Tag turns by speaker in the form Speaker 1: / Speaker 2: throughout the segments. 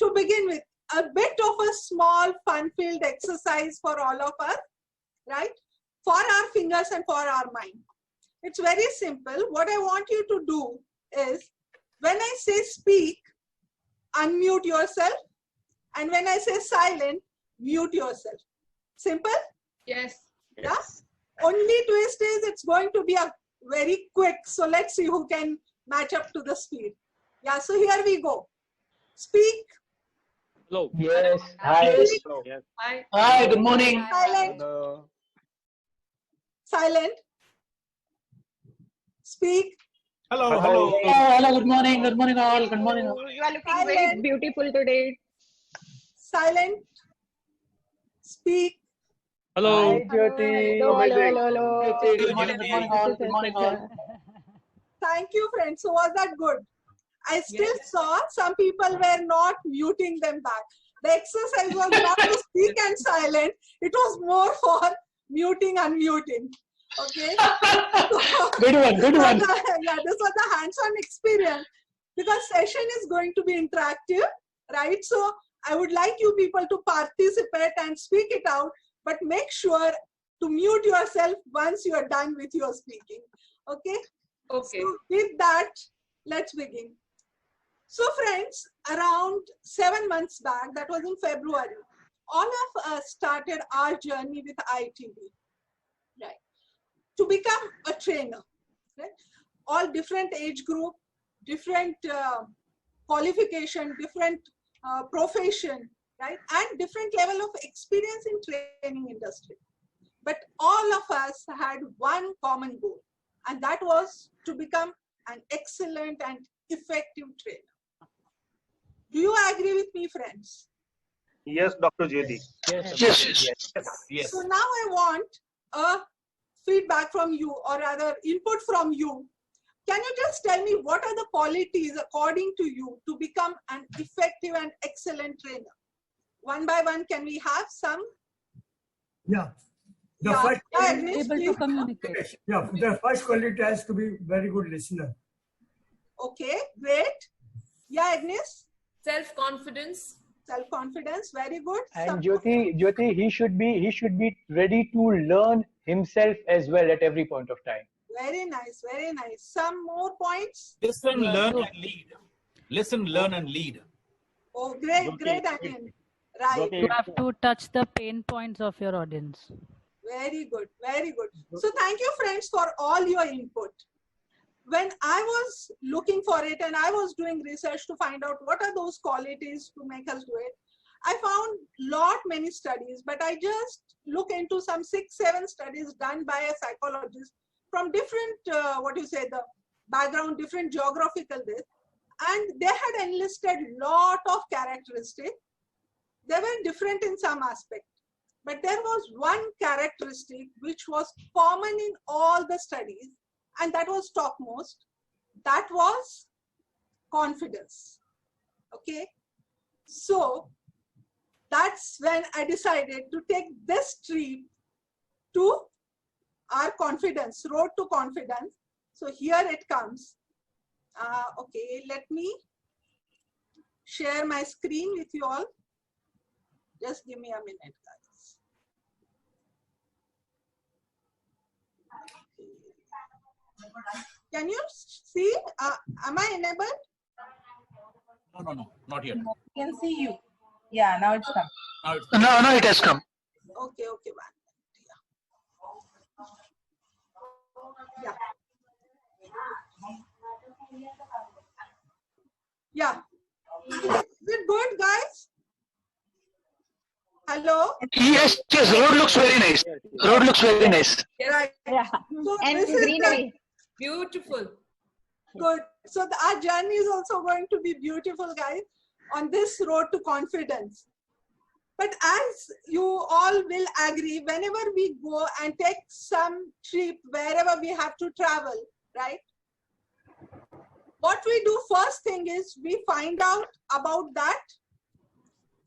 Speaker 1: to begin with, a bit of a small fun-filled exercise for all of us, right? For our fingers and for our mind. It's very simple. What I want you to do is, when I say speak, unmute yourself. And when I say silent, mute yourself. Simple?
Speaker 2: Yes.
Speaker 1: Yeah? Only twist is it's going to be a very quick. So let's see who can match up to the speed. Yeah, so here we go. Speak.
Speaker 3: Hello.
Speaker 4: Yes. Hi.
Speaker 3: Hello. Yes.
Speaker 2: Hi.
Speaker 4: Hi. Good morning.
Speaker 1: Silent.
Speaker 3: Hello.
Speaker 1: Silent. Speak.
Speaker 3: Hello. Hello.
Speaker 4: Hello. Good morning. Good morning all. Good morning all.
Speaker 2: You are looking very beautiful today.
Speaker 1: Silent. Speak.
Speaker 3: Hello.
Speaker 4: Hi, Jyoti.
Speaker 2: Hello.
Speaker 4: Jyoti, good morning. Good morning all. Good morning all.
Speaker 1: Thank you, friends. So was that good? I still saw some people were not muting them back. The exercise was not to speak and silent. It was more for muting, unmuting. Okay.
Speaker 4: Good one. Good one.
Speaker 1: Yeah, this was the hands-on experience because session is going to be interactive, right? So I would like you people to participate and speak it out, but make sure to mute yourself once you are done with your speaking. Okay.
Speaker 2: Okay.
Speaker 1: So with that, let's begin. So friends, around 7 months back, that was in February, all of us started our journey with ITB, right? To become a trainer, right? All different age group, different qualification, different profession, right? And different level of experience in training industry. But all of us had one common goal, and that was to become an excellent and effective trainer. Do you agree with me, friends?
Speaker 3: Yes, Dr. JD.
Speaker 4: Yes.
Speaker 1: So now I want a feedback from you, or rather input from you. Can you just tell me what are the qualities according to you to become an effective and excellent trainer? One by one, can we have some?
Speaker 5: Yeah. The
Speaker 1: Yeah.
Speaker 5: first
Speaker 1: Yeah,
Speaker 5: quality,
Speaker 1: Agnes,
Speaker 6: Able to
Speaker 1: please.
Speaker 6: communicate.
Speaker 5: yeah, the first quality has to be very good listener.
Speaker 1: Okay, great. Yeah, Agnes?
Speaker 2: Self-confidence.
Speaker 1: Self-confidence, very good.
Speaker 4: And Jyoti, he should be ready to learn himself as well at every point of time.
Speaker 1: Very nice, very nice. Some more points?
Speaker 7: Listen, learn, and lead. Listen, learn, and lead.
Speaker 1: Oh, great, great, Agnes. Right.
Speaker 6: You have to touch the pain points of your audience.
Speaker 1: Very good, very good. So thank you, friends, for all your input. When I was looking for it and I was doing research to find out what are those qualities to make us do it, I found many studies, but I just look into some 6-7 studies done by a psychologist from different, the background, different geographical this, and they had enlisted lot of characteristics. They were different in some aspect, but there was one characteristic which was common in all the studies, and that was topmost. That was confidence. Okay, so that's when I decided to take this trip to our confidence, road to confidence. So here it comes. Okay, let me share my screen with you all. Just give me a minute, guys. Can you see? Am I enabled?
Speaker 7: No, not yet.
Speaker 8: We can see you. Yeah, now it's come.
Speaker 7: Now it's
Speaker 4: No, it has come.
Speaker 1: Okay, one minute. Yeah. Is it good, guys? Hello?
Speaker 4: Yes. Road looks very nice. Road looks very nice.
Speaker 1: Right.
Speaker 2: Yeah.
Speaker 1: So
Speaker 2: And
Speaker 1: this is
Speaker 2: greenery. Beautiful.
Speaker 1: good. So our journey is also going to be beautiful, guys, on this road to confidence. But as you all will agree, whenever we go and take some trip, wherever we have to travel, right? What we do first thing is we find out about that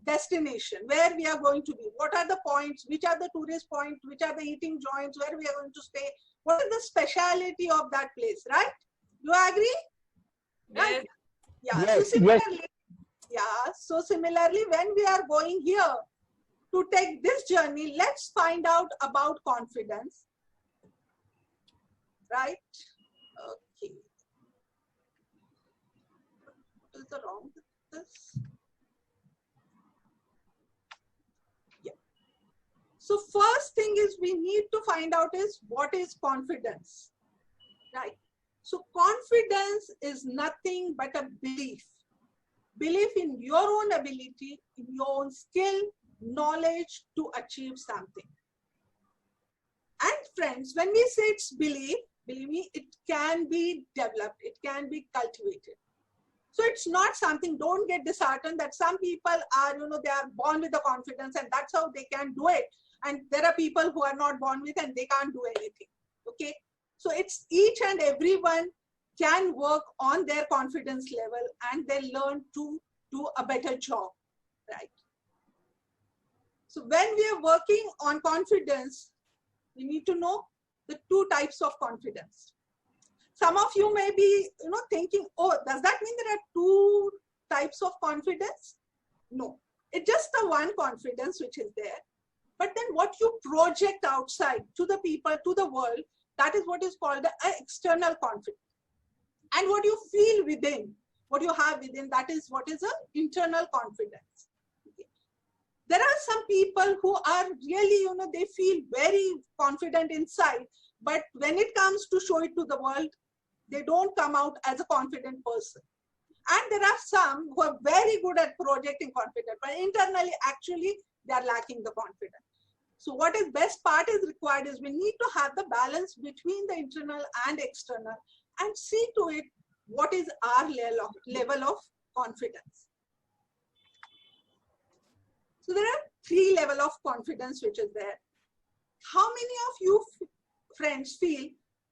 Speaker 1: destination, where we are going to be. What are the points? Which are the tourist points? Which are the eating joints? Where we are going to stay? What is the speciality of that place, right? You agree?
Speaker 2: Yes.
Speaker 1: Right? Yeah.
Speaker 4: Yes,
Speaker 1: So similarly, Yeah, so similarly, when we are going here to take this journey, let's find out about confidence. Right? Okay. What is the wrong with this? Yeah. So first thing is we need to find out is what is confidence, right? So confidence is nothing but a belief. Belief in your own ability, in your own skill, knowledge to achieve something. And friends, when we say it's belief, believe me, it can be developed, it can be cultivated. So it's not something, don't get disheartened that some people are, they are born with the confidence and that's how they can do it. And there are people who are not born with and they can't do anything, okay? So it's each and everyone can work on their confidence level and they learn to do a better job, right? So when we are working on confidence, we need to know the two types of confidence. Some of you may be, thinking, oh, does that mean there are two types of confidence? No, it's just the one confidence which is there. But then what you project outside to the people, to the world, that is what is called the external confidence. And what you feel within, what you have within, that is what is an internal confidence. Okay. There are some people who are really, they feel very confident inside, but when it comes to show it to the world, they don't come out as a confident person. And there are some who are very good at projecting confidence, but internally, actually, they are lacking the confidence. So what is best part is required is we need to have the balance between the internal and external and see to it what is our level of confidence. So there are three levels of confidence which is there. How many of you friends feel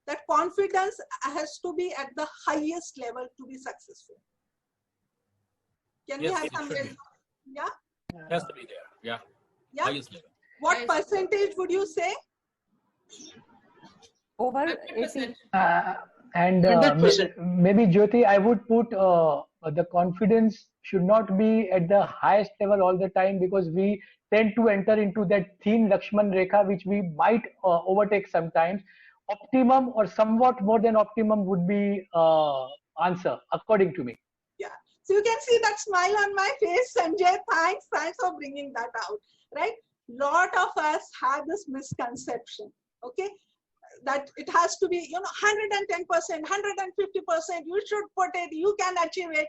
Speaker 1: that confidence has to be at the highest level to be successful? Can we have some? Yeah?
Speaker 7: It has to be there. Yeah.
Speaker 1: Yeah.
Speaker 7: Highest level.
Speaker 1: What percentage would you say?
Speaker 8: Over
Speaker 2: 50%.
Speaker 8: 80.
Speaker 4: And maybe Jyoti, I would put the confidence should not be at the highest level all the time because we tend to enter into that thin Lakshman Rekha which we might overtake sometimes. Optimum or somewhat more than optimum would be answer according to me.
Speaker 1: Yeah. So you can see that smile on my face, Sanjay. Thanks for bringing that out. Right? Lot of us have this misconception. Okay. That it has to be, 110%, 150%, you should put it, you can achieve it.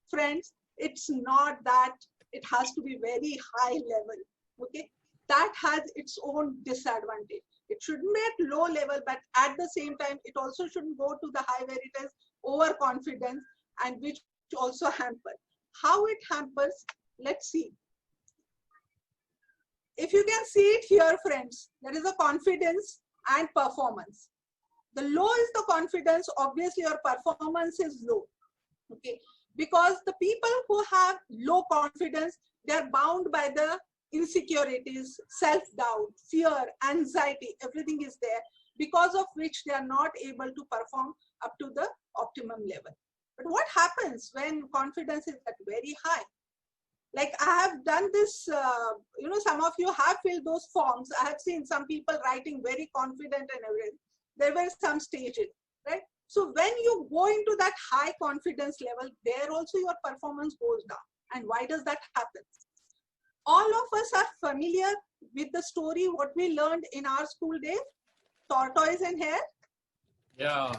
Speaker 1: Friends, it's not that it has to be very high level, okay? That has its own disadvantage. It shouldn't be at low level, but at the same time, it also shouldn't go to the high where it is overconfidence and which also hampers. How it hampers, let's see. If you can see it here, friends, there is a confidence and performance. The low is the confidence, obviously your performance is low, okay? Because the people who have low confidence, they are bound by the insecurities, self-doubt, fear, anxiety, everything is there, because of which they are not able to perform up to the optimum level. But what happens when confidence is at very high? Like I have done this, some of you have filled those forms. I have seen some people writing very confident and everything. There were some stages, right? So when you go into that high confidence level, there also your performance goes down. And why does that happen? All of us are familiar with the story, what we learned in our school days, tortoise and hare.
Speaker 7: Yeah.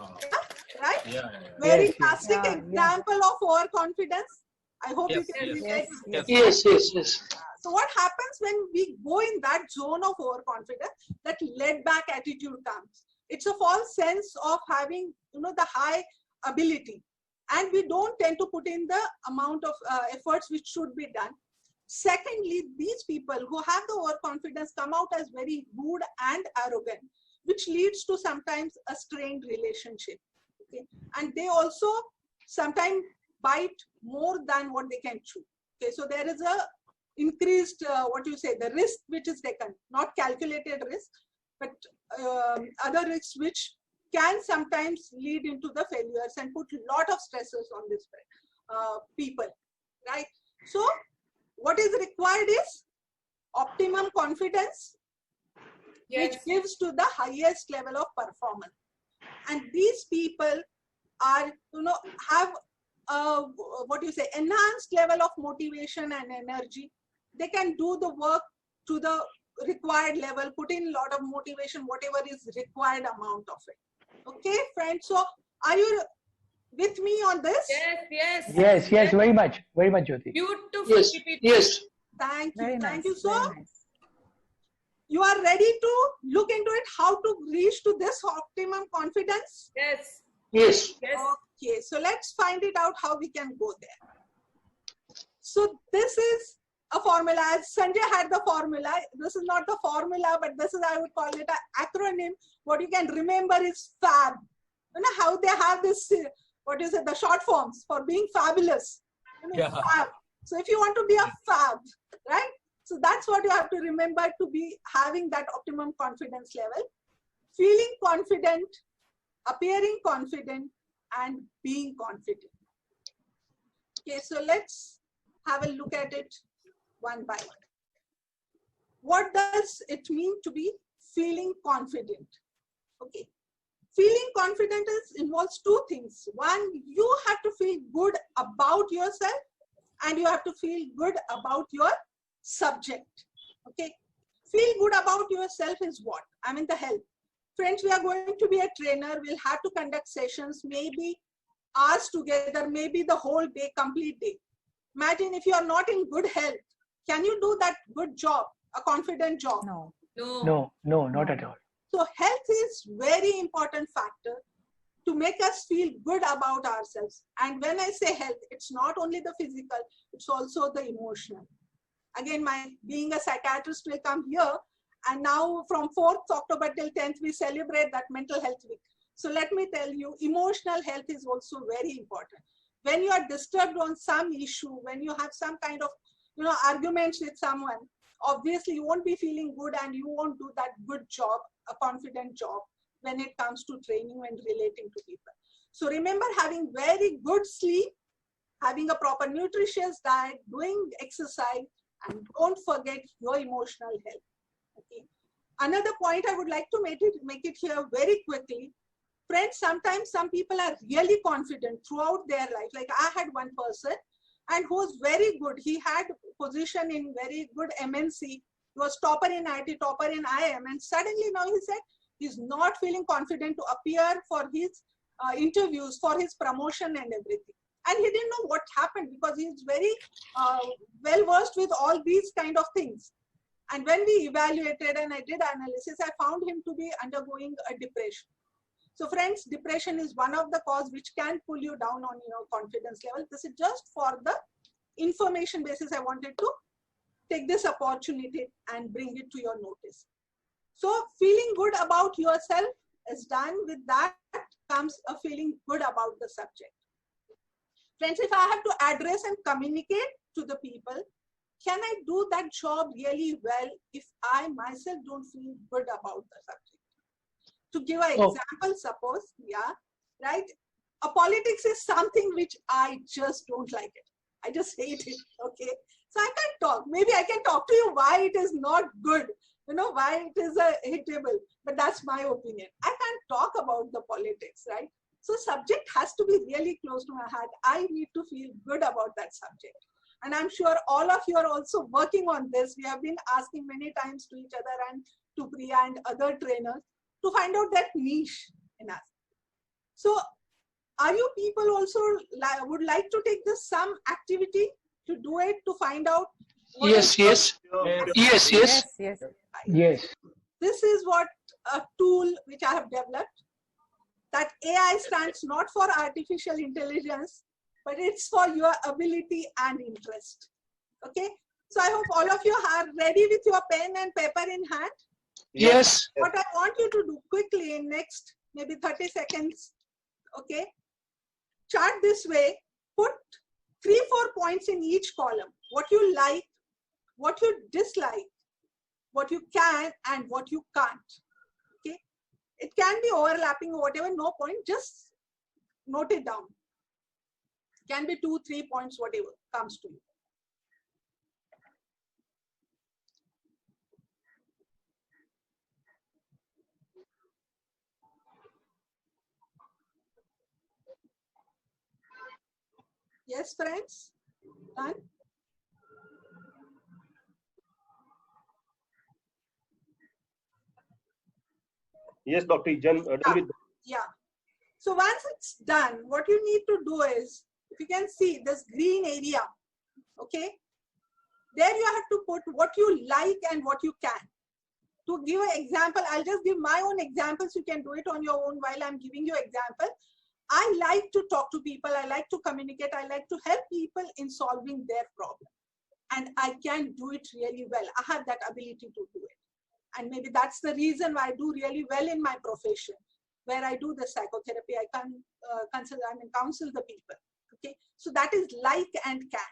Speaker 1: Right?
Speaker 7: Yeah.
Speaker 1: Very classic example of overconfidence. I hope you can relate.
Speaker 3: Yes.
Speaker 1: So what happens when we go in that zone of overconfidence, that laid back attitude comes. It's a false sense of having, the high ability. And we don't tend to put in the amount of efforts which should be done. Secondly, these people who have the overconfidence come out as very rude and arrogant, which leads to sometimes a strained relationship. Okay? And they also sometimes bite more than what they can chew. Okay, so there is a increased, the risk which is taken, not calculated risk, but other risks which can sometimes lead into the failures and put a lot of stresses on this people, right? So what is required is optimum confidence, which gives to the highest level of performance. And these people are, have enhanced level of motivation and energy. They can do the work to the required level, put in a lot of motivation, whatever is required amount of it. Okay, friends. So are you with me on this?
Speaker 4: Yes, very much, Jyoti.
Speaker 2: Beautiful.
Speaker 9: Yes, yes.
Speaker 1: Thank you.
Speaker 8: Very
Speaker 1: Thank
Speaker 8: nice,
Speaker 1: you. So
Speaker 8: very nice.
Speaker 1: you are ready to look into it, how to reach to this optimum confidence?
Speaker 2: Yes.
Speaker 9: Yes.
Speaker 1: Okay, so let's find it out how we can go there. So this is a formula. As Sanjay had the formula, this is not the formula, but this is, I would call it an acronym. What you can remember is FAB. You know how they have this, the short forms for being fabulous. FAB. So if you want to be a FAB, right? So that's what you have to remember to be having that optimum confidence level. Feeling confident, appearing confident, and being confident. Okay, so let's have a look at it one by one. What does it mean to be feeling confident? Okay, feeling confident involves two things. One, you have to feel good about yourself, and you have to feel good about your subject. Okay, feel good about yourself is what? I mean the health. Friends, we are going to be a trainer. We'll have to conduct sessions, maybe hours together, maybe the whole day, complete day. Imagine if you are not in good health, can you do that good job, a confident job?
Speaker 8: No.
Speaker 4: No, not at all.
Speaker 1: So health is very important factor to make us feel good about ourselves. And when I say health, it's not only the physical, it's also the emotional. Again, my being a psychiatrist will come here, and now from 4th October till 10th, we celebrate that mental health week. So let me tell you, emotional health is also very important. When you are disturbed on some issue, when you have some kind of, arguments with someone, obviously you won't be feeling good and you won't do that good job, a confident job when it comes to training and relating to people. So remember, having very good sleep, having a proper nutritious diet, doing exercise, and don't forget your emotional health. Okay. Another point I would like to make it here very quickly. Friends, sometimes some people are really confident throughout their life. Like I had one person and who was very good. He had position in very good MNC. He was topper in IT, topper in IM. And suddenly now he said he's not feeling confident to appear for his interviews, for his promotion and everything. And he didn't know what happened because he's very well versed with all these kind of things. And when we evaluated and I did analysis, I found him to be undergoing a depression. So friends, depression is one of the cause which can pull you down on your confidence level. This is just for the information basis. I wanted to take this opportunity and bring it to your notice. So feeling good about yourself is done. With that comes a feeling good about the subject. Friends, if I have to address and communicate to the people, can I do that job really well if I myself don't feel good about the subject? To give an example, suppose, right? A politics is something which I just don't like it. I just hate it, okay? So I can't talk. Maybe I can talk to you why it is not good, why it is hateable, but that's my opinion. I can't talk about the politics, right? So subject has to be really close to my heart. I need to feel good about that subject. And I'm sure all of you are also working on this. We have been asking many times to each other and to Priya and other trainers to find out that niche in us. So are you people also would like to take this some activity to do it, to find out?
Speaker 9: Yes. This
Speaker 1: is what a tool which I have developed. That AI stands not for artificial intelligence, but it's for your ability and interest. Okay. So I hope all of you are ready with your pen and paper in hand.
Speaker 9: Yes.
Speaker 1: What I want you to do quickly in next maybe 30 seconds. Okay. Chart this way. Put 3-4 points in each column. What you like, what you dislike, what you can and what you can't. Okay. It can be overlapping or whatever, no point, just note it down. Can be 2-3 points, whatever comes to you. Yes, friends? Done?
Speaker 3: Yes, Dr. Done with.
Speaker 1: Yeah. So once it's done, what you need to do is, if you can see this green area, okay, there you have to put what you like and what you can. To give an example, I'll just give my own examples. You can do it on your own while I'm giving you example. I like to talk to people. I like to communicate. I like to help people in solving their problem. And I can do it really well. I have that ability to do it. And maybe that's the reason why I do really well in my profession, where I do the psychotherapy. I can counsel the people. Okay, so that is like and can.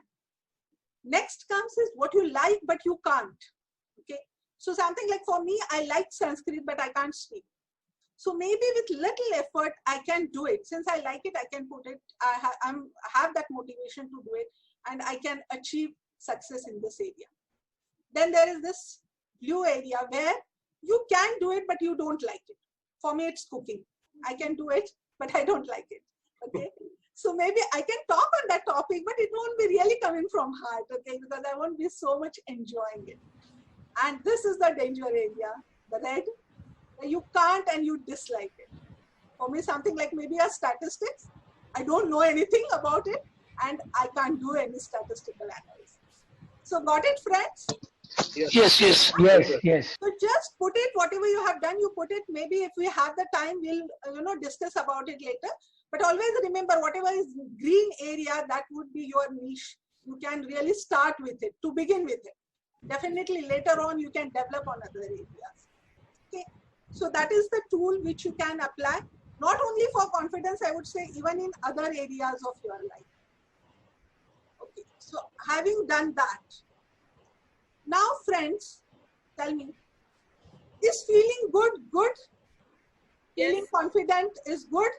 Speaker 1: Next comes is what you like but you can't. Okay, so something like for me, I like Sanskrit but I can't speak. So maybe with little effort I can do it. Since I like it, I can put it. I have that motivation to do it, and I can achieve success in this area. Then there is this blue area where you can do it but you don't like it. For me, it's cooking. I can do it but I don't like it. Okay. So maybe I can talk on that topic, but it won't be really coming from heart, okay, because I won't be so much enjoying it. And this is the danger area, the red, where you can't and you dislike it. For me, something like maybe a statistics, I don't know anything about it, and I can't do any statistical analysis. So got it, friends?
Speaker 9: Yes, yes.
Speaker 4: Yes, yes.
Speaker 1: So just put it, whatever you have done, you put it. Maybe if we have the time, we'll discuss about it later. But always remember, whatever is green area, that would be your niche. You can really start with it, to begin with it. Definitely later on, you can develop on other areas. Okay. So that is the tool which you can apply, not only for confidence, I would say, even in other areas of your life. Okay. So having done that, now friends, tell me, is feeling good?
Speaker 2: Yes.
Speaker 1: Feeling confident is good?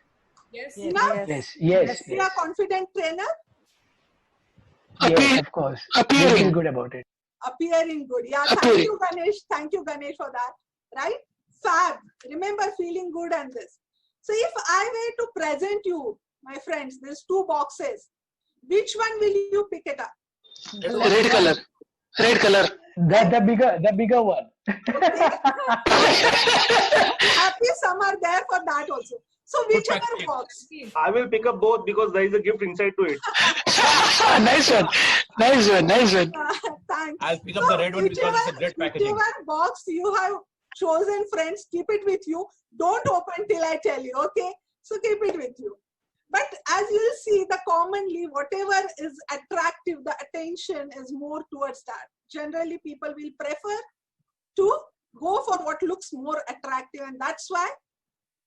Speaker 2: Yes.
Speaker 1: Enough?
Speaker 4: Yes, yes,
Speaker 1: You are a confident trainer?
Speaker 4: yes, of course. We feel
Speaker 9: Appearing.
Speaker 4: good about it.
Speaker 1: Appearing good. Yeah, thank
Speaker 9: Appearing.
Speaker 1: you, Ganesh. Thank you, Ganesh, for that. Right? Fab. Remember feeling good and this. So if I were to present you, my friends, there's two boxes. Which one will you pick it up?
Speaker 9: Red color. Red color.
Speaker 4: The bigger one.
Speaker 1: Happy summer there for that also. So whichever
Speaker 7: practice.
Speaker 1: box.
Speaker 3: I will pick up both because there is a gift inside to it.
Speaker 9: Nice one. Nice one. Nice one.
Speaker 1: Thanks.
Speaker 7: I'll pick up the red one because it's a great packaging.
Speaker 1: Whichever box you have chosen, friends, keep it with you. Don't open till I tell you, okay? So keep it with you. But as you'll see, the commonly, whatever is attractive, the attention is more towards that. Generally, people will prefer to go for what looks more attractive, and that's why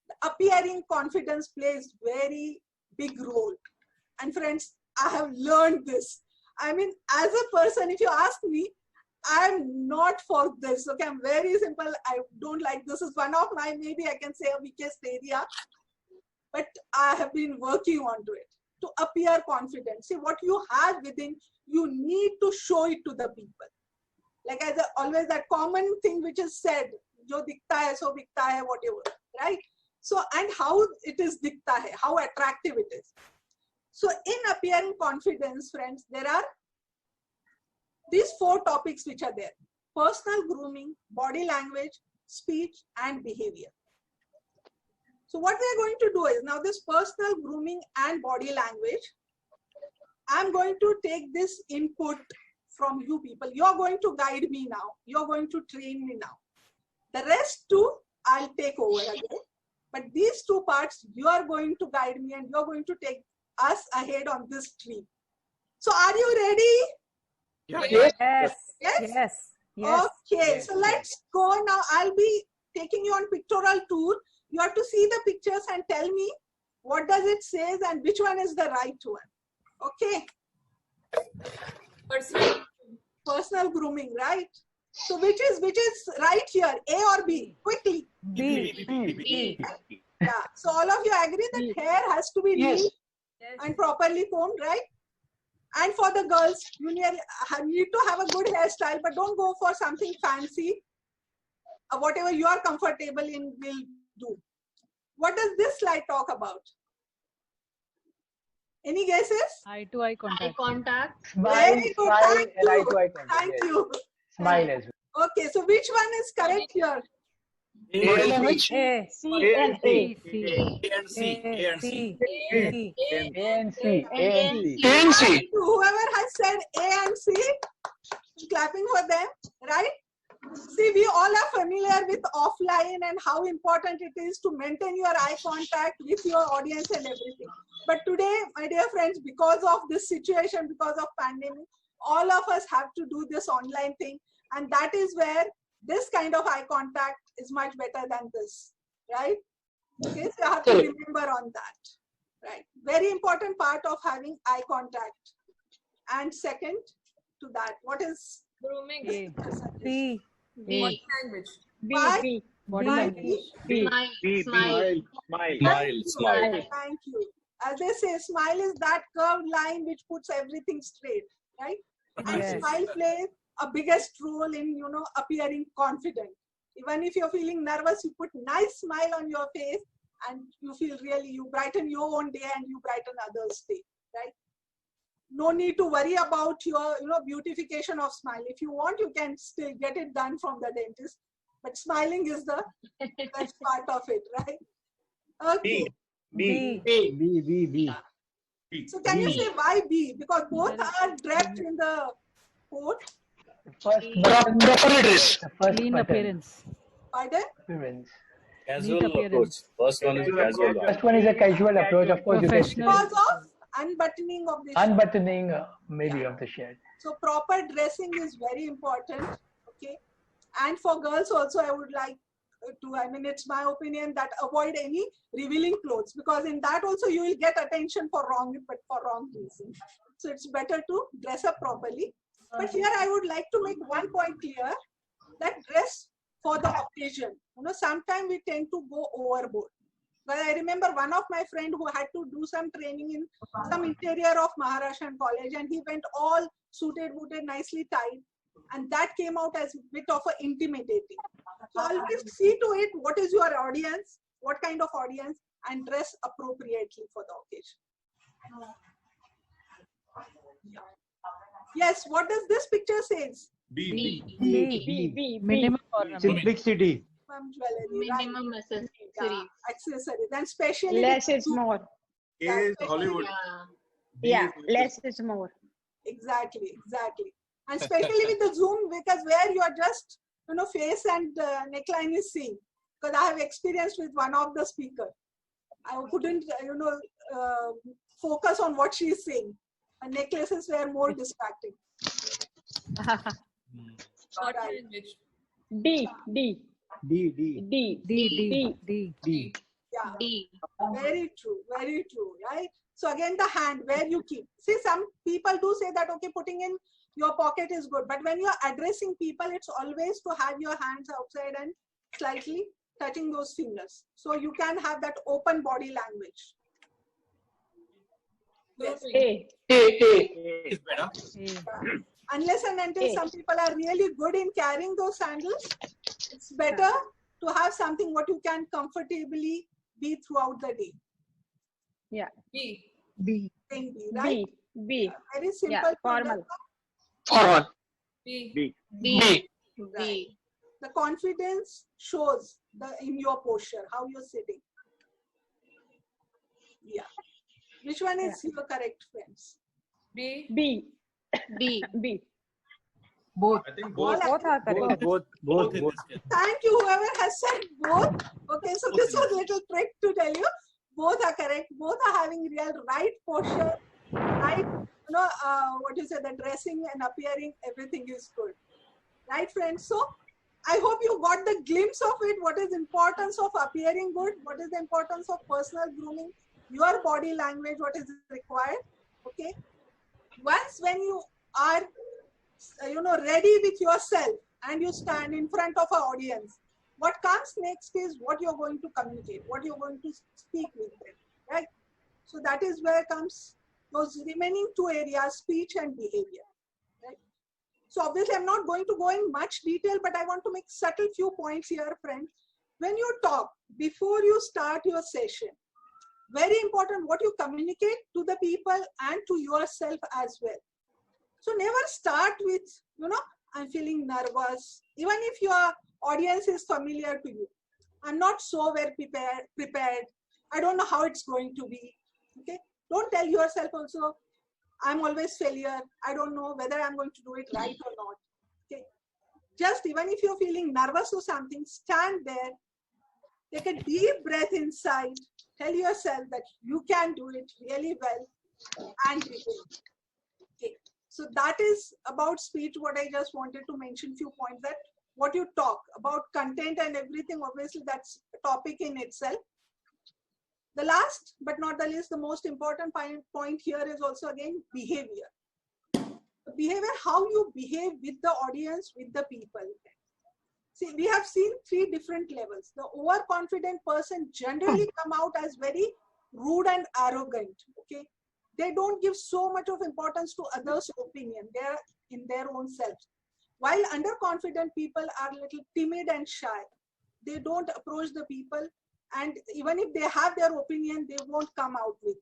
Speaker 1: the appearing confidence plays very big role. And friends, I have learned this. I mean, as a person, if you ask me, I'm not for this. Okay, I'm very simple. I don't like this. Is one of my, maybe I can say, a weakest area. But I have been working on it to appear confident. See, what you have within, you need to show it to the people. Like as always, that common thing which is said, jo dikhta hai, so bikhta hai, whatever, right? So, and how it is dikhta hai, how attractive it is. So in appearing confidence, friends, there are these 4 topics which are there: personal grooming, body language, speech, and behavior. So what we are going to do is, now this personal grooming and body language, I'm going to take this input from you people. You're going to guide me now. You're going to train me now. The rest too, I'll take over again. But these 2 parts, you are going to guide me and you're going to take us ahead on this trip. So are you ready?
Speaker 9: Yes.
Speaker 1: Yes?
Speaker 8: Yes.
Speaker 1: Okay, so let's go now. I'll be taking you on pictorial tour. You have to see the pictures and tell me what does it say and which one is the right one. Okay. Personal grooming, right? So which is right here, A or B? Quickly.
Speaker 8: B.
Speaker 1: Yeah. So all of you agree that hair has to be
Speaker 9: Yes.
Speaker 1: neat and properly combed, right? And for the girls, you need to have a good hairstyle, but don't go for something fancy. Whatever you are comfortable in will do. What does this slide talk about? Any guesses?
Speaker 6: Eye to eye
Speaker 8: Eye
Speaker 6: contact.
Speaker 8: contact.
Speaker 4: Smile,
Speaker 1: Very good.
Speaker 4: smile,
Speaker 1: Thank
Speaker 4: and eye
Speaker 1: you.
Speaker 4: to eye contact.
Speaker 1: Thank
Speaker 4: Yes.
Speaker 1: you.
Speaker 4: Smile as well.
Speaker 1: Okay, so which one is correct here?
Speaker 9: Body language.
Speaker 10: A, C,
Speaker 3: A
Speaker 10: and
Speaker 3: and
Speaker 10: A.
Speaker 6: C.
Speaker 7: A and C. A and C.
Speaker 10: C.
Speaker 4: A and C. A and C.
Speaker 9: ANC.
Speaker 1: Whoever has said A and C, clapping for them, right? See, we all are familiar with offline and how important it is to maintain your eye contact with your audience and everything. But today, my dear friends, because of this situation, because of pandemic, all of us have to do this online thing. And that is where this kind of eye contact is much better than this, right? Okay, so you have to remember on that, right? Very important part of having eye contact. And second to that, what is
Speaker 2: Grooming.
Speaker 6: A.
Speaker 10: B,
Speaker 2: Body language.
Speaker 10: B,
Speaker 1: Why?
Speaker 10: B,
Speaker 6: Body
Speaker 10: B,
Speaker 6: language.
Speaker 10: B.
Speaker 8: Smile.
Speaker 3: B,
Speaker 8: Smile.
Speaker 3: Smile.
Speaker 7: Smile. Smile.
Speaker 1: Thank you. As they say, smile is that curved line which puts everything straight, right? And
Speaker 10: Yes.
Speaker 1: smile plays a biggest role in, appearing confident. Even if you're feeling nervous, you put nice smile on your face and you feel really, you brighten your own day and you brighten others' day, right? No need to worry about your, beautification of smile. If you want, you can still get it done from the dentist. But smiling is the best part of it, right? Okay.
Speaker 3: B.
Speaker 10: B.
Speaker 1: So can you say why B? Because both are draped in the coat.
Speaker 4: First
Speaker 9: Proper
Speaker 4: button.
Speaker 9: dress.
Speaker 4: The first
Speaker 6: Clean
Speaker 4: button.
Speaker 6: appearance.
Speaker 1: Pardon?
Speaker 4: Appearance.
Speaker 7: Casual
Speaker 6: Neat appearance.
Speaker 7: approach. First one is casual.
Speaker 4: First one is a casual approach. Of course, you can
Speaker 6: Professional.
Speaker 1: Because of unbuttoning of the shirt.
Speaker 4: unbuttoning maybe of the shirt.
Speaker 1: So proper dressing is very important. Okay. And for girls also, I would like to, it's my opinion that avoid any revealing clothes, because in that also you will get attention for wrong reasons. So it's better to dress up properly. But here I would like to make one point clear, that dress for the occasion. Sometimes we tend to go overboard. But I remember one of my friend who had to do some training in some interior of Maharashtra College, and he went all suited, booted, nicely tied. And that came out as a bit of an intimidating. So always see to it what is your audience, what kind of audience, and dress appropriately for the occasion. Yes, what does this picture says?
Speaker 8: B.
Speaker 10: B.
Speaker 6: Minimum ornament.
Speaker 5: Simplicity.
Speaker 1: Some jewelry, right?
Speaker 8: Minimum accessories.
Speaker 1: Yeah, accessories. And especially
Speaker 10: Less
Speaker 1: with
Speaker 10: is
Speaker 1: Zoom.
Speaker 10: more.
Speaker 3: A is
Speaker 1: especially-
Speaker 3: Hollywood.
Speaker 8: Yeah.
Speaker 10: Yeah, less is more.
Speaker 1: Exactly. And especially with the Zoom, because where you are just, face and neckline is seen. Because I have experienced with one of the speaker. I couldn't, focus on what she is saying. And necklaces were more distracting.
Speaker 2: Body
Speaker 1: Right.
Speaker 2: language.
Speaker 10: D.
Speaker 5: D.
Speaker 6: D.
Speaker 1: Yeah.
Speaker 8: D.
Speaker 1: Very true, right? So again, the hand, where you keep. See, some people do say that, okay, putting in your pocket is good. But when you're addressing people, it's always to have your hands outside and slightly touching those fingers. So you can have that open body language. Yes.
Speaker 2: Grooming.
Speaker 9: A.
Speaker 7: Is better.
Speaker 6: A.
Speaker 1: Unless and until
Speaker 10: Yes.
Speaker 1: some people are really good in carrying those sandals, it's better to have something what you can comfortably be throughout the day.
Speaker 2: B.
Speaker 1: Saying B, right?
Speaker 10: B.
Speaker 1: Very simple.
Speaker 10: Yeah,
Speaker 1: to
Speaker 10: formal.
Speaker 1: understand.
Speaker 9: Forward.
Speaker 2: B.
Speaker 8: B.
Speaker 9: B.
Speaker 8: B.
Speaker 1: The confidence shows in your posture, how you're sitting. Yeah. Which one is your correct, friends?
Speaker 2: B.
Speaker 10: B.
Speaker 8: B.
Speaker 10: B.
Speaker 3: I think both.
Speaker 10: Both are correct.
Speaker 7: Both in this case.
Speaker 1: Thank you, whoever has said both. Okay, so this was a little trick to tell you. Both are correct. Both are having real right posture, right, the dressing and appearing, everything is good. Right, friends? So I hope you got the glimpse of it. What is the importance of appearing good? What is the importance of personal grooming? Your body language, what is required? Okay. Once when you are, ready with yourself and you stand in front of an audience, what comes next is what you're going to communicate, what you're going to speak with them, right? So that is where comes those remaining two areas, speech and behavior, right? So obviously I'm not going to go in much detail, but I want to make subtle few points here, friends. When you talk, before you start your session, very important what you communicate to the people and to yourself as well. So never start with, I'm feeling nervous. Even if your audience is familiar to you. I'm not so well prepared. I don't know how it's going to be. Okay. Don't tell yourself also, I'm always failure. I don't know whether I'm going to do it right or not. Okay. Just even if you're feeling nervous or something, stand there, take a deep breath inside, tell yourself that you can do it really well and begin. Okay. So that is about speech, what I just wanted to mention few points, that what you talk about content and everything, obviously that's a topic in itself. The last but not the least, the most important point here is also again behavior. Behavior, how you behave with the audience, with the people. See, we have seen 3 different levels. The overconfident person generally come out as very rude and arrogant. Okay, they don't give so much of importance to others' opinion. They are in their own selves. While underconfident people are a little timid and shy. They don't approach the people, and even if they have their opinion, they won't come out with.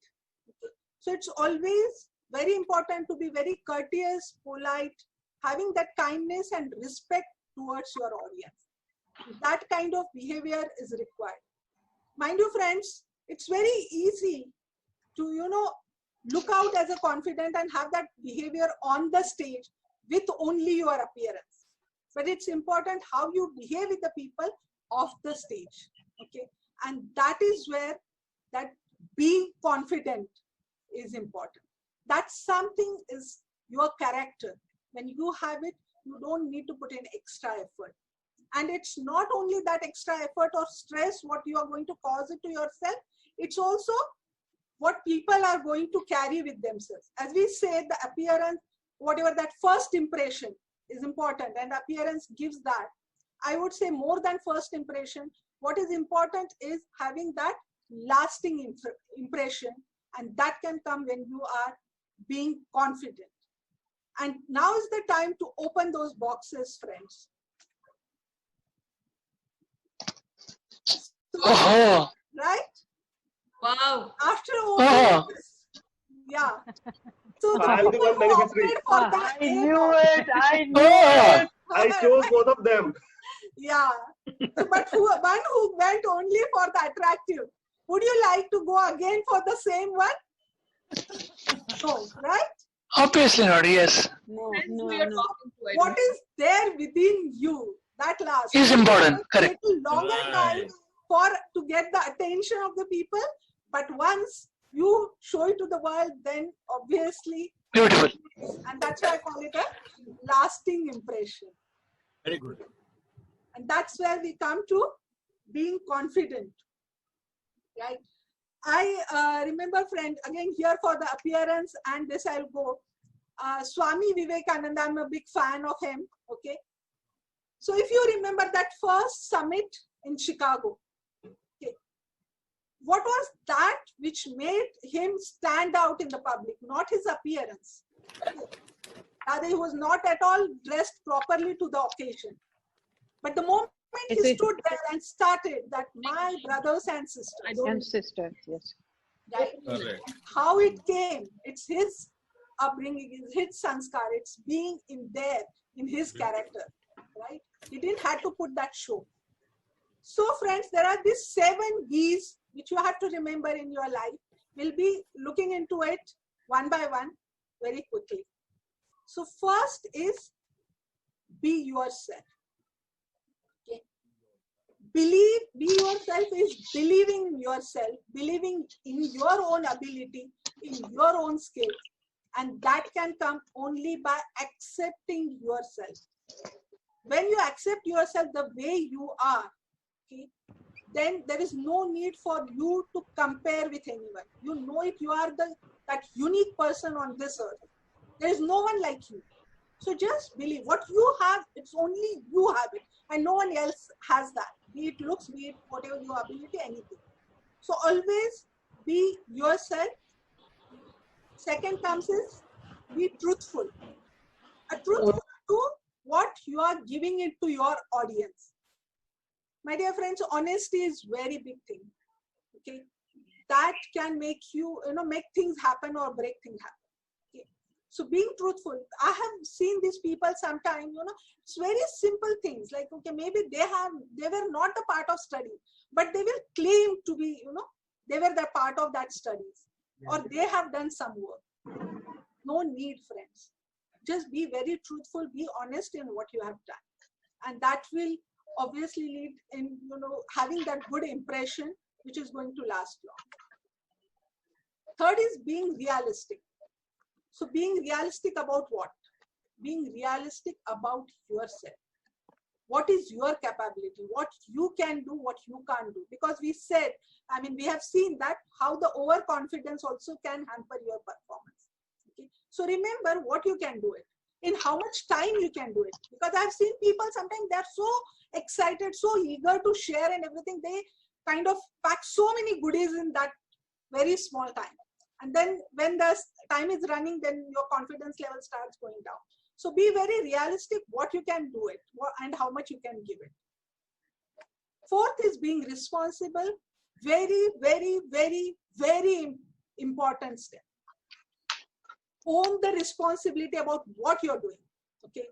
Speaker 1: Okay. So it's always very important to be very courteous, polite, having that kindness and respect towards your audience. That kind of behavior is required. Mind you, friends, it's very easy to, look out as a confident and have that behavior on the stage with only your appearance. But it's important how you behave with the people off the stage. Okay. And that is where that being confident is important. That's something is your character. When you have it, you don't need to put in extra effort. And it's not only that extra effort or stress what you are going to cause it to yourself, it's also what people are going to carry with themselves. As we say, the appearance, whatever that first impression is important, and appearance gives that. I would say more than first impression, what is important is having that lasting impression, and that can come when you are being confident. And now is the time to open those boxes, friends.
Speaker 9: Oh.
Speaker 1: Right?
Speaker 2: Wow.
Speaker 1: After all this, yeah. So the
Speaker 3: I'm the
Speaker 1: people
Speaker 3: one
Speaker 1: who
Speaker 3: beneficiary.
Speaker 1: opted for that
Speaker 4: I knew it. I knew
Speaker 9: Oh.
Speaker 4: it.
Speaker 3: I chose both of them.
Speaker 1: Yeah. So, but one who went only for the attractive. Would you like to go again for the same one? No, right?
Speaker 9: Obviously not, yes.
Speaker 10: No,
Speaker 2: Friends
Speaker 10: no,
Speaker 2: who you're
Speaker 10: no.
Speaker 2: talking to. I
Speaker 1: What
Speaker 2: don't
Speaker 1: is there within you? That last.
Speaker 9: Is important, correct.
Speaker 1: A little longer time
Speaker 7: Right.
Speaker 1: to get the attention of the people. But once you show it to the world, then obviously,
Speaker 9: Beautiful.
Speaker 1: and that's why I call it a lasting impression.
Speaker 7: Very good.
Speaker 1: And that's where we come to being confident, right? I remember, friend, again here for the appearance, and this I'll go. Swami Vivekananda, I'm a big fan of him, okay? So if you remember that first summit in Chicago, okay, what was that which made him stand out in the public? Not his appearance. Rather, he was not at all dressed properly to the occasion. But the moment he stood there and started that, my brothers and sisters,
Speaker 10: And sisters, yes.
Speaker 1: right?
Speaker 7: Correct.
Speaker 1: How it came, it's his upbringing, it's his sanskar, it's being in there, in his character, right? He didn't have to put that show. So friends, there are these 7 B's which you have to remember in your life. We'll be looking into it one by one very quickly. So first is be yourself. Okay. Be yourself is believing in yourself, believing in your own ability, in your own skills. And that can come only by accepting yourself. When you accept yourself the way you are, okay, then there is no need for you to compare with anyone. You know it, you are that unique person on this earth. There is no one like you. So just believe what you have, it's only you have it, and no one else has that. Be it looks, be it whatever your ability, anything. So always be yourself. Second comes is be truthful. A truthful to what you are giving it to your audience. My dear friends, honesty is very big thing. Okay, that can make you, make things happen or break things happen. Okay. So being truthful, I have seen these people sometimes, it's very simple things like, okay, maybe they were not the part of study, but they will claim to be, they were the part of that studies, or they have done some work. No need, friends. Just be very truthful, be honest in what you have done. And that will obviously lead in, having that good impression, which is going to last long. Third is being realistic. So being realistic about what? Being realistic about yourself. What is your capability? What you can do, what you can't do. Because we said, we have seen that how the overconfidence also can hamper your performance. Okay? So remember what you can do it. In how much time you can do it. Because I've seen people sometimes they're so excited, so eager to share and everything. They kind of pack so many goodies in that very small time. And then when the time is running, then your confidence level starts going down. So be very realistic what you can do it and how much you can give it. Fourth is being responsible. Very, very, very, very important step. Own the responsibility about what you're doing. Okay.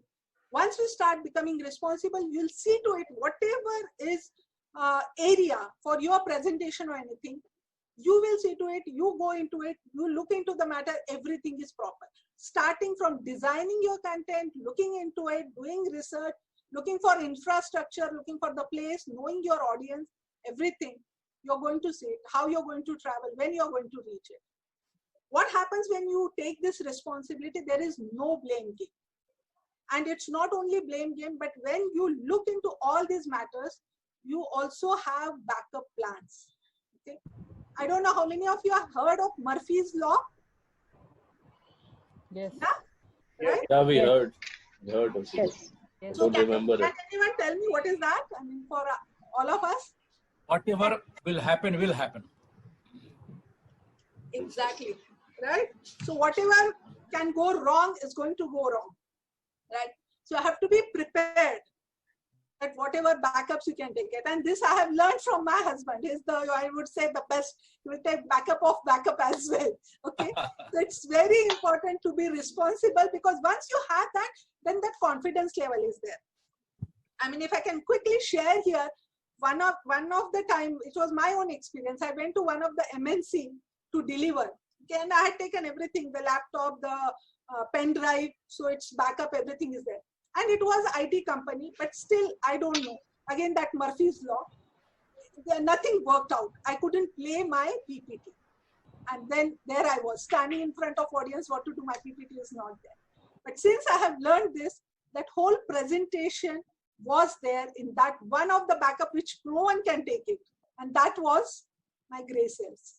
Speaker 1: Once you start becoming responsible, you'll see to it whatever is area for your presentation or anything, you will see to it, you go into it, you look into the matter, everything is proper. Starting from designing your content, looking into it, doing research, looking for infrastructure, looking for the place, knowing your audience, everything, you're going to see it, how you're going to travel, when you're going to reach it. What happens when you take this responsibility? There is no blame game. And it's not only blame game, but when you look into all these matters, you also have backup plans. Okay. I don't know how many of you have heard of Murphy's Law?
Speaker 6: Yes.
Speaker 1: Yeah? Right?
Speaker 8: Yeah, we heard. We heard of it.
Speaker 10: Yes.
Speaker 8: I
Speaker 1: So
Speaker 8: don't remember
Speaker 1: can
Speaker 8: it.
Speaker 1: anyone tell me what is that? For all of us?
Speaker 7: Whatever will happen, will happen.
Speaker 1: Exactly. Right? So whatever can go wrong is going to go wrong. Right? So you have to be prepared that whatever backups you can take it. And this I have learned from my husband. He's the, I would say, the best. He will take backup of backup as well. Okay. So it's very important to be responsible, because once you have that, then that confidence level is there. If I can quickly share here, one of the time, it was my own experience. I went to one of the MNC to deliver. Okay, and I had taken everything, the laptop, the pen drive, so it's backup, everything is there. And it was IT company, but still, I don't know. Again, that Murphy's Law, nothing worked out. I couldn't play my PPT. And then there I was, standing in front of audience, what to do, my PPT is not there. But since I have learned this, that whole presentation was there in that one of the backup, which no one can take it. And that was my gray cells.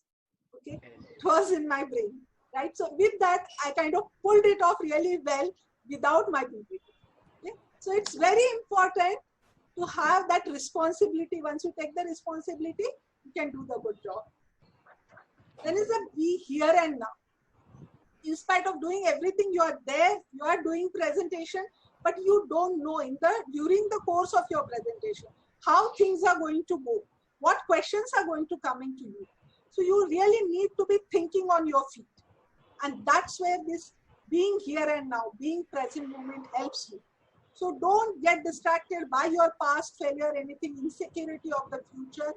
Speaker 1: Okay, it was in my brain, right? So with that, I kind of pulled it off really well without my PPT. Okay? So it's very important to have that responsibility. Once you take the responsibility, you can do the good job. Then is a be here and now. In spite of doing everything, you are there, you are doing presentation, but you don't know during the course of your presentation how things are going to go, what questions are going to come into you. So you really need to be thinking on your feet. And that's where this being here and now, being present moment helps you. So don't get distracted by your past failure, anything, insecurity of the future,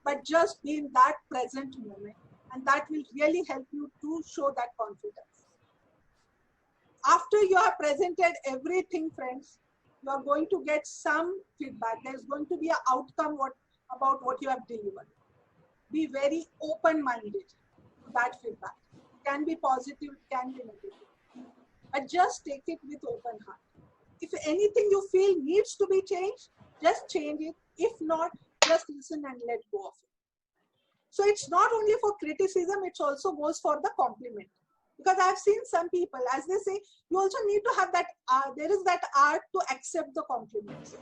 Speaker 1: but just be in that present moment. And that will really help you to show that confidence. After you have presented everything, friends, you are going to get some feedback. There's going to be an outcome about what you have delivered. Be very open-minded to that feedback. It can be positive, it can be negative. But just take it with open heart. If anything you feel needs to be changed, just change it. If not, just listen and let go of it. So it's not only for criticism, it also goes for the compliment. Because I've seen some people, as they say, you also need to have that, there is that art to accept the compliments.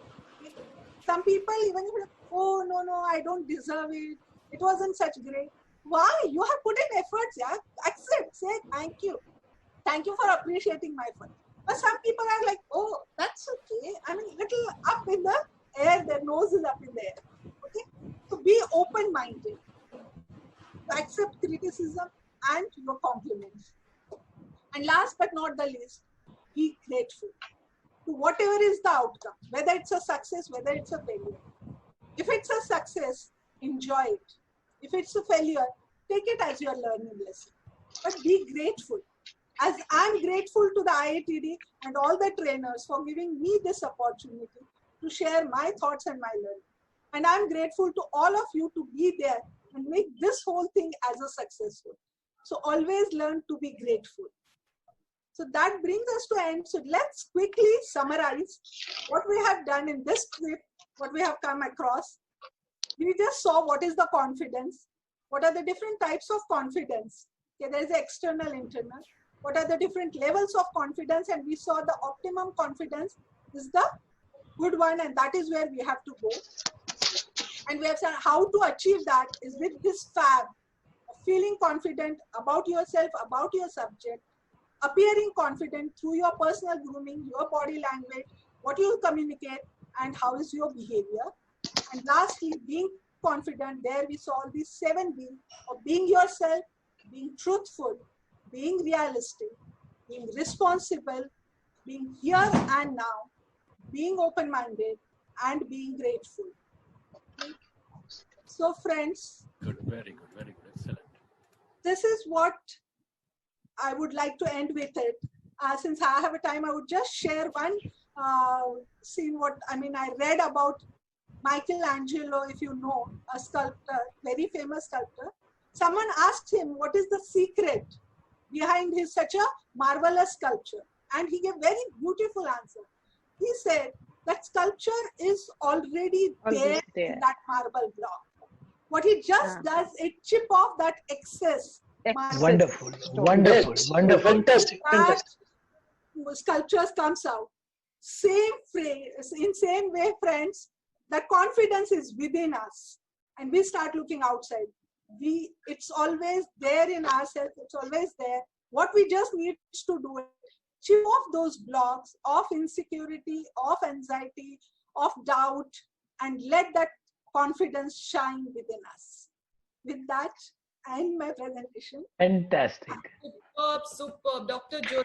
Speaker 1: Some people even, oh, no, I don't deserve it. It wasn't such great. Why? You have put in efforts, yeah? Accept, say thank you. Thank you for appreciating my effort. But some people are like, oh, that's okay. Little up in the air, their nose is up in the air. Okay? So be open-minded. to accept criticism and your compliments. And last but not the least, be grateful to whatever is the outcome, whether it's a success, whether it's a failure. If it's a success, enjoy it. If it's a failure, take it as your learning lesson. But be grateful. As I'm grateful to the IITD and all the trainers for giving me this opportunity to share my thoughts and my learning. And I'm grateful to all of you to be there and make this whole thing as a successful. So always learn to be grateful. So that brings us to end. So let's quickly summarize what we have done in this trip, what we have come across. We just saw what is the confidence, what are the different types of confidence. Okay, there is the external, internal. What are the different levels of confidence, and we saw the optimum confidence is the good one, and that is where we have to go. And we have said how to achieve that is with this fab of feeling confident about yourself, about your subject, appearing confident through your personal grooming, your body language, what you communicate, and how is your behavior. And lastly, being confident, there we saw these 7 B's of being yourself, being truthful, being realistic, being responsible, being here and now, being open-minded, and being grateful. So friends,
Speaker 7: Good, very good, excellent.
Speaker 1: this is what I would like to end with it. Since I have a time, I would just share one scene. I read about Michelangelo, if you know, a sculptor, very famous sculptor. Someone asked him, what is the secret behind his such a marvelous sculpture? And he gave very beautiful answer. He said that sculpture is already there in that marble block. What he just does, it chip off that excess.
Speaker 4: Wonderful, wonderful, wonderful.
Speaker 9: Fantastic, fantastic.
Speaker 1: Sculptures comes out. Same phrase, in same way, friends, that confidence is within us. And we start looking outside. It's always there in ourselves, it's always there. What we just need to do is chip off those blocks of insecurity, of anxiety, of doubt, and let that confidence shine within us. With that, I end my presentation.
Speaker 4: Fantastic.
Speaker 2: Superb, superb. Dr. Jyoti,